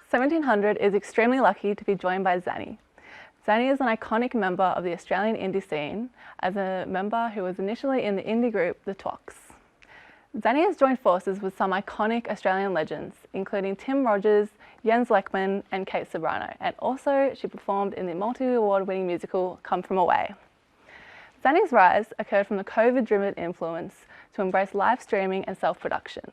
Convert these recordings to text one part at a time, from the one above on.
1700 is extremely lucky to be joined by Zanny. Zanny is an iconic member of the Australian indie scene, as a member who was initially in the indie group The Twocks. Zanny has joined forces with some iconic Australian legends, including Tim Rogers, Jens Lekman and Kate Ceberano, and also she performed in the multi-award winning musical Come From Away. Zanny's rise occurred from the COVID-driven influence to embrace live streaming and self-production.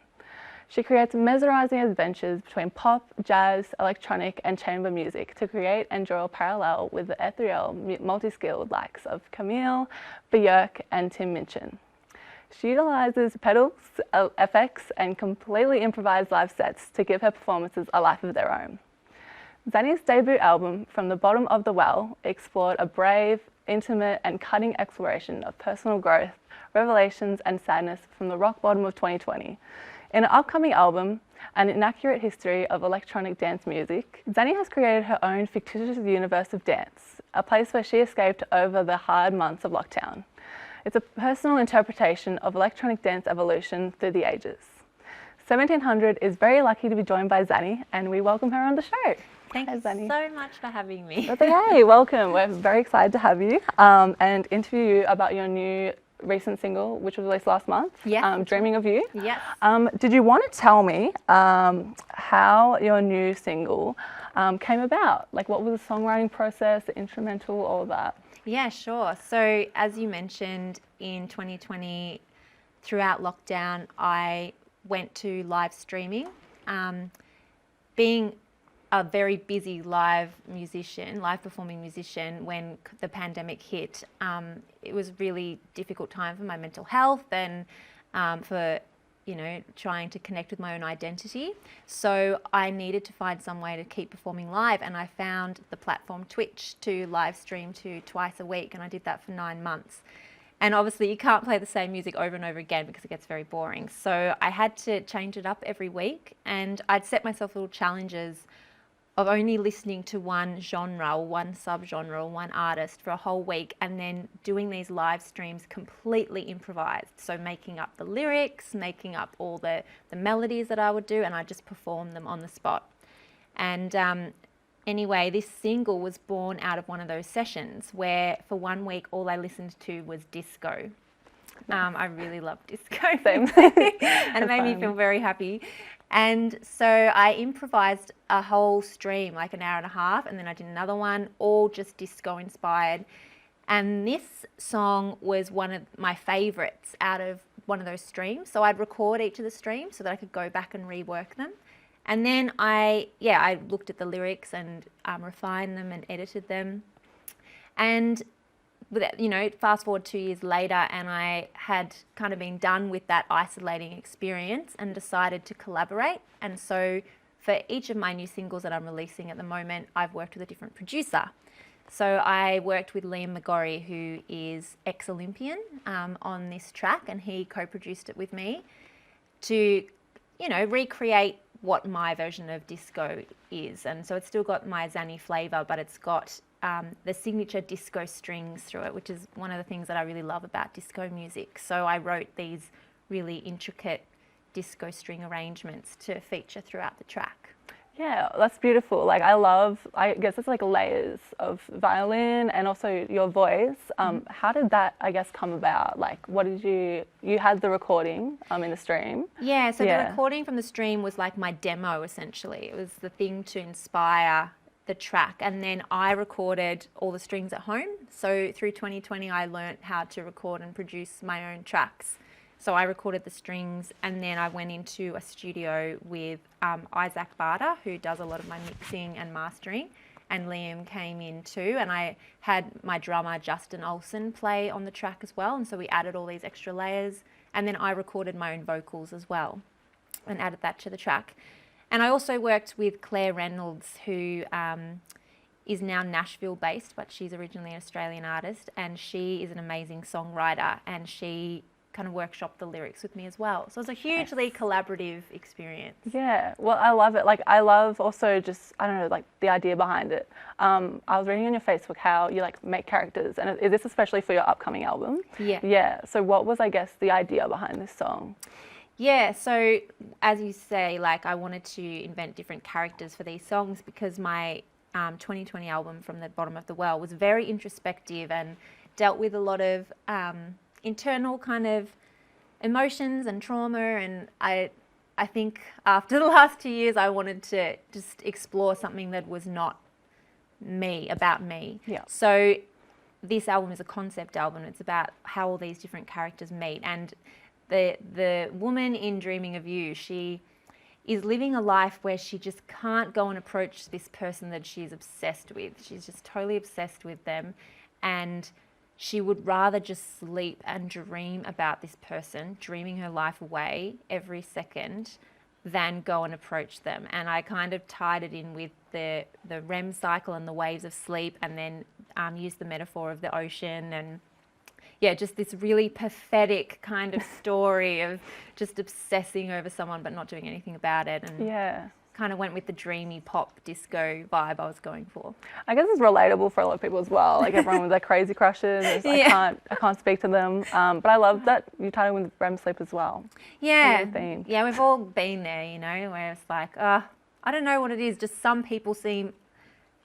She creates mesmerising adventures between pop, jazz, electronic and chamber music to create and draw a parallel with the ethereal, multi-skilled likes of Camille, Björk and Tim Minchin. She utilises pedals, effects and completely improvised live sets to give her performances a life of their own. Zanny's debut album, From the Bottom of the Well, explored a brave, intimate and cutting exploration of personal growth, revelations and sadness from the rock bottom of 2020. In her upcoming album, An Inaccurate History of Electronic Dance Music, Zanny has created her own fictitious universe of dance, a place where she escaped over the hard months of lockdown. It's a personal interpretation of electronic dance evolution through the ages. 1700 is very lucky to be joined by Zanny, and we welcome her on the show. Thank you so much for having me. That's okay, welcome. We're very excited to have you and interview you about your new recent single, which was released last month, Dreaming of You. Yes. Did you want to tell me how your new single came about? Like, what was the songwriting process, the instrumental, all of that? Yeah, sure. So as you mentioned, in 2020, throughout lockdown, I went to live streaming. Being a very busy live performing musician, when the pandemic hit, it was a really difficult time for my mental health and for trying to connect with my own identity. So I needed to find some way to keep performing live, and I found the platform Twitch to live stream to twice a week, and I did that for 9 months. And obviously you can't play the same music over and over again because it gets very boring. So I had to change it up every week, and I'd set myself little challenges of only listening to one genre or one subgenre or one artist for a whole week, and then doing these live streams completely improvised. So making up the lyrics, making up all the melodies that I would do, and I just perform them on the spot. And anyway, this single was born out of one of those sessions where for 1 week all I listened to was disco. I really love disco. Same. And it made me feel very happy. And so I improvised a whole stream, like an hour and a half, and then I did another one, all just disco inspired. And this song was one of my favorites out of one of those streams. So I'd record each of the streams so that I could go back and rework them. And then I looked at the lyrics and refined them and edited them. And fast forward 2 years later, and I had kind of been done with that isolating experience and decided to collaborate. And so for each of my new singles that I'm releasing at the moment, I've worked with a different producer. So I worked with Liam McGorry, who is ex-Olympian, on this track, and he co-produced it with me to, recreate what my version of disco is. And so it's still got my Zanny flavour, but it's got the signature disco strings through it, which is one of the things that I really love about disco music. So I wrote these really intricate disco string arrangements to feature throughout the track. Yeah, that's beautiful. Like, I guess it's like layers of violin and also your voice. How did that, I guess, come about? Like, what did you had the recording in the stream? Yeah, so the recording from the stream was like my demo, essentially. It was the thing to inspire the track, and then I recorded all the strings at home. So through 2020 I learnt how to record and produce my own tracks. So I recorded the strings, and then I went into a studio with Isaac Barter, who does a lot of my mixing and mastering, and Liam came in too, and I had my drummer Justin Olsen play on the track as well, and so we added all these extra layers, and then I recorded my own vocals as well and added that to the track. And I also worked with Claire Reynolds, who is now Nashville based, but she's originally an Australian artist, and she is an amazing songwriter, and she kind of workshopped the lyrics with me as well. So it was a hugely collaborative experience. Yeah, well, I love it. Like, I love also just, I don't know, like the idea behind it. I was reading on your Facebook how you like make characters, and is this especially for your upcoming album? Yeah. Yeah, so what was, I guess, the idea behind this song? Yeah, so as you say, like I wanted to invent different characters for these songs because my 2020 album, From the Bottom of the Well, was very introspective and dealt with a lot of internal kind of emotions and trauma. And I think after the last 2 years, I wanted to just explore something that was not me, about me. Yeah. So this album is a concept album. It's about how all these different characters meet. And the woman in Dreaming of You, she is living a life where she just can't go and approach this person that she's obsessed with. She's just totally obsessed with them. And she would rather just sleep and dream about this person, dreaming her life away every second, than go and approach them. And I kind of tied it in with the REM cycle and the waves of sleep, and then used the metaphor of the ocean. And yeah, just this really pathetic kind of story of just obsessing over someone but not doing anything about it. And Yeah. kind of went with the dreamy pop disco vibe I was going for. I guess it's relatable for a lot of people as well. Like everyone with their crazy crushes. It's, Yeah. I can't speak to them. But I love that you tied it with REM sleep as well. Yeah, Really theme. yeah, we've all been there, you know, where it's like, I don't know what it is. Just some people seem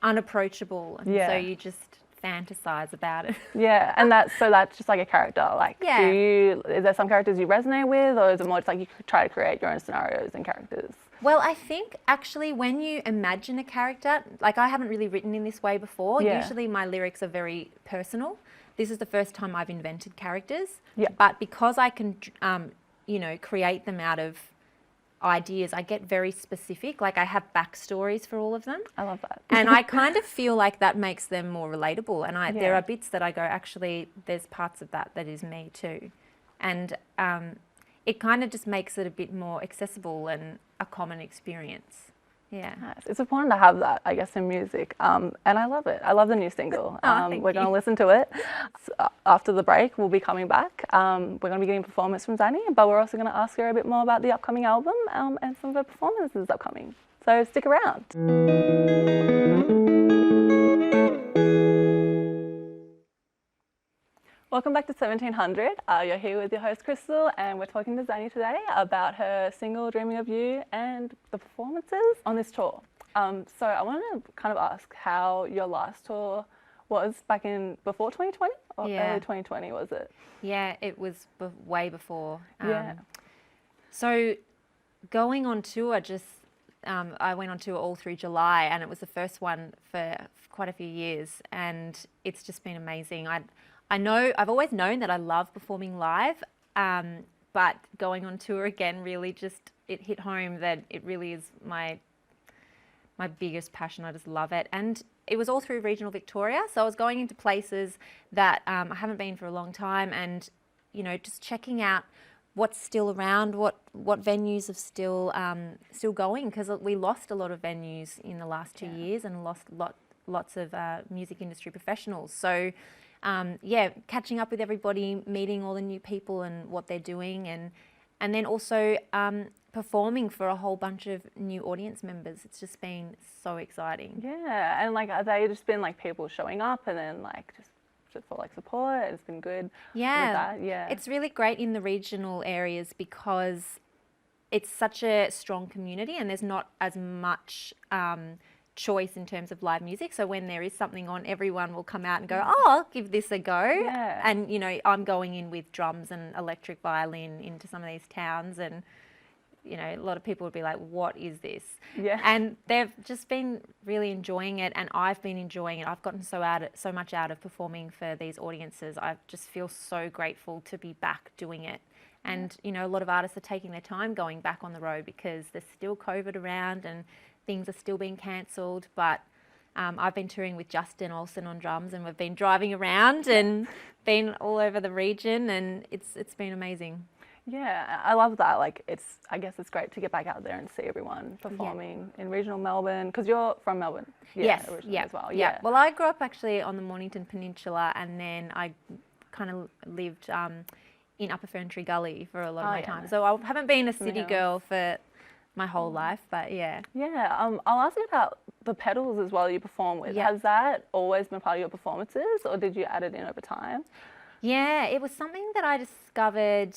unapproachable, and Yeah. so you just fantasize about it. Yeah, and that's just like a character. Like, Yeah. is there some characters you resonate with, or is it more just like you try to create your own scenarios and characters? Well, I think actually when you imagine a character, like I haven't really written in this way before. Yeah. Usually my lyrics are very personal. This is the first time I've invented characters. Yeah. But because I can, create them out of ideas, I get very specific. Like I have backstories for all of them. I love that. And I kind of feel like that makes them more relatable. And there Yeah. are bits that I go, actually, there's parts of that is me too. And it kind of just makes it a bit more accessible and a common experience. Yeah. Nice. It's important to have that, I guess, in music. And I love it. I love the new single. Thank We're going to you. listen to it. After the break, we'll be coming back. We're going to be getting a performance from Zanny, but we're also going to ask her a bit more about the upcoming album and some of her performances upcoming. So stick around. Welcome back to 1700. You're here with your host Crystal, and we're talking to Zanny today about her single Dreaming of You and the performances on this tour. So I wanted to kind of ask how your last tour was back in before 2020 or Yeah. early 2020, was it? Yeah, it was way before. Yeah. So going on tour, I went on tour all through July, and it was the first one for quite a few years, and it's just been amazing. I've always known that I love performing live, but going on tour again really it hit home that it really is my biggest passion. I just love it. And it was all through regional Victoria. So I was going into places that I haven't been for a long time, and, just checking out what's still around, what venues are still going, because we lost a lot of venues in the last 2 years and lost lots of music industry professionals. So catching up with everybody, meeting all the new people and what they're doing, and then also performing for a whole bunch of new audience members. It's just been so exciting. Yeah, and like have they just been like people showing up and then like just for like support? It's been good. Yeah, with that. Yeah. It's really great in the regional areas because it's such a strong community and there's not as much choice in terms of live music. So when there is something on, everyone will come out and go, oh, I'll give this a go. Yeah. And, I'm going in with drums and electric violin into some of these towns, and, a lot of people would be like, what is this? Yeah. And they've just been really enjoying it, and I've been enjoying it. I've gotten so much out of performing for these audiences. I just feel so grateful to be back doing it. And, a lot of artists are taking their time going back on the road because there's still COVID around and things are still being cancelled. But I've been touring with Justin Olsen on drums, and we've been driving around and been all over the region, and it's been amazing. Yeah, I love that. Like, I guess it's great to get back out there and see everyone performing in regional Melbourne, because you're from Melbourne. Yes, originally yeah, as well. yeah. Well, I grew up actually on the Mornington Peninsula, and then I kind of lived in Upper Ferntree Gully for a lot of my time. So I haven't been a city girl for my whole life, but yeah. Yeah, I'll ask you about the pedals as well you perform with. Yeah. Has that always been part of your performances, or did you add it in over time? Yeah, it was something that I discovered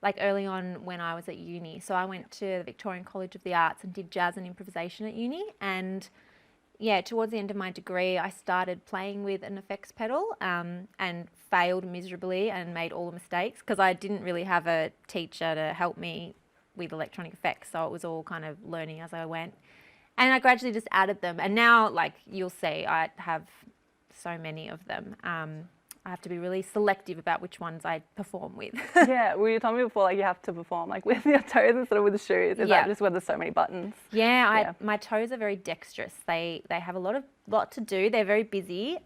like early on when I was at uni. So I went to the Victorian College of the Arts and did jazz and improvisation at uni. And yeah, towards the end of my degree, I started playing with an effects pedal and failed miserably and made all the mistakes because I didn't really have a teacher to help me with electronic effects. So it was all kind of learning as I went. And I gradually just added them. And now, like you'll see, I have so many of them. I have to be really selective about which ones I perform with. Yeah, well, you told me before, like you have to perform like with your toes instead of with the shoes. Is that just where there's so many buttons? Yeah, my toes are very dexterous. They have a lot to do. They're very busy.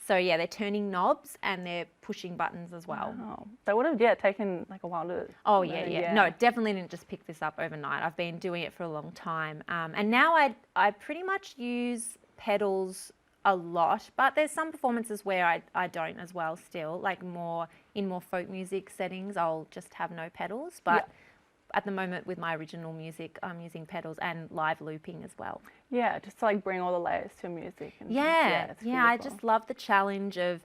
So yeah, they're turning knobs and they're pushing buttons as well. Wow. That would have taken like a while to. Oh yeah. No, definitely didn't just pick this up overnight. I've been doing it for a long time. And now I pretty much use pedals a lot, but there's some performances where I don't as well still, like more folk music settings, I'll just have no pedals. But at the moment with my original music, I'm using pedals and live looping as well. Yeah, just to like bring all the layers to music. And yeah, I just love the challenge of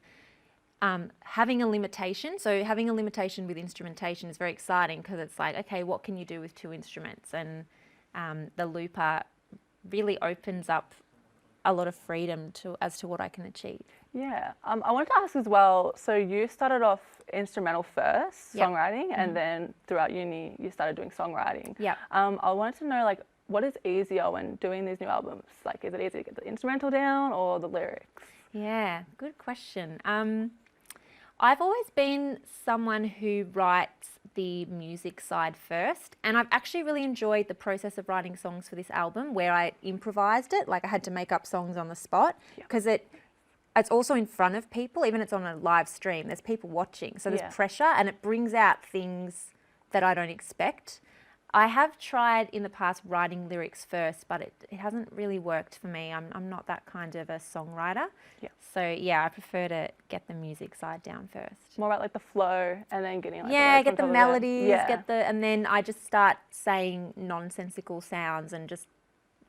having a limitation. So having a limitation with instrumentation is very exciting because it's like, okay, what can you do with two instruments? And the looper really opens up a lot of freedom as to what I can achieve. Yeah, I wanted to ask as well, so you started off instrumental first, songwriting, and then throughout uni you started doing songwriting. Yeah. I wanted to know, like, what is easier when doing these new albums? Like, is it easier to get the instrumental down or the lyrics? Yeah, good question. I've always been someone who writes the music side first, and I've actually really enjoyed the process of writing songs for this album where I improvised it, like I had to make up songs on the spot because it's also in front of people, even it's on a live stream, there's people watching, so there's pressure and it brings out things that I don't expect. I have tried in the past writing lyrics first, but it hasn't really worked for me. I'm not that kind of a songwriter. Yeah. So yeah, I prefer to get the music side down first. More about like the flow and then getting like get the melodies, and then I just start saying nonsensical sounds and just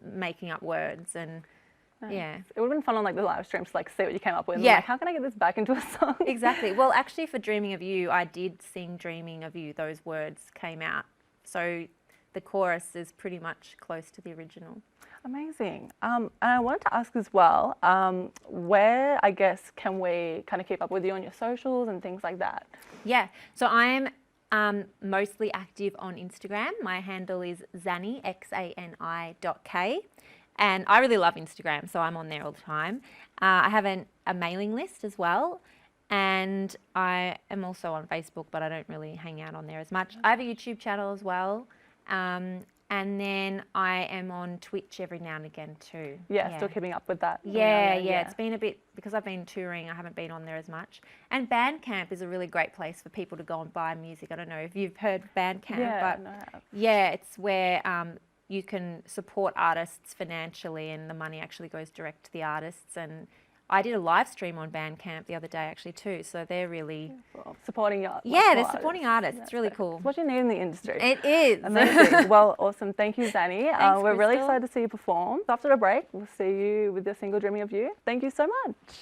making up words and yeah. It would have been fun on like the live streams to like see what you came up with. Yeah. Like, how can I get this back into a song? Exactly. Well, actually for Dreaming of You, I did sing Dreaming of You. Those words came out. So the chorus is pretty much close to the original. Amazing. And I wanted to ask as well, where, I guess, can we kind of keep up with you on your socials and things like that? Yeah. So I am mostly active on Instagram. My handle is Xani, XANI.K. And I really love Instagram, so I'm on there all the time. I have a mailing list as well. And I am also on Facebook, but I don't really hang out on there as much. I have a YouTube channel as well. And then I am on Twitch every now and again too. Yeah, still keeping up with that. Yeah. It's been a bit, because I've been touring, I haven't been on there as much. And Bandcamp is a really great place for people to go and buy music. I don't know if you've heard Bandcamp, but it's where you can support artists financially and the money actually goes direct to the artists. And I did a live stream on Bandcamp the other day actually too, so they're really supporting artists. Yeah, they're supporting artists. It's really cool. It's what you need in the industry. It is. Amazing. Well, awesome. Thank you, Xani. Thanks, we're really Crystal. excited to see you perform. After the break, we'll see you with your single Dreaming of You. Thank you so much.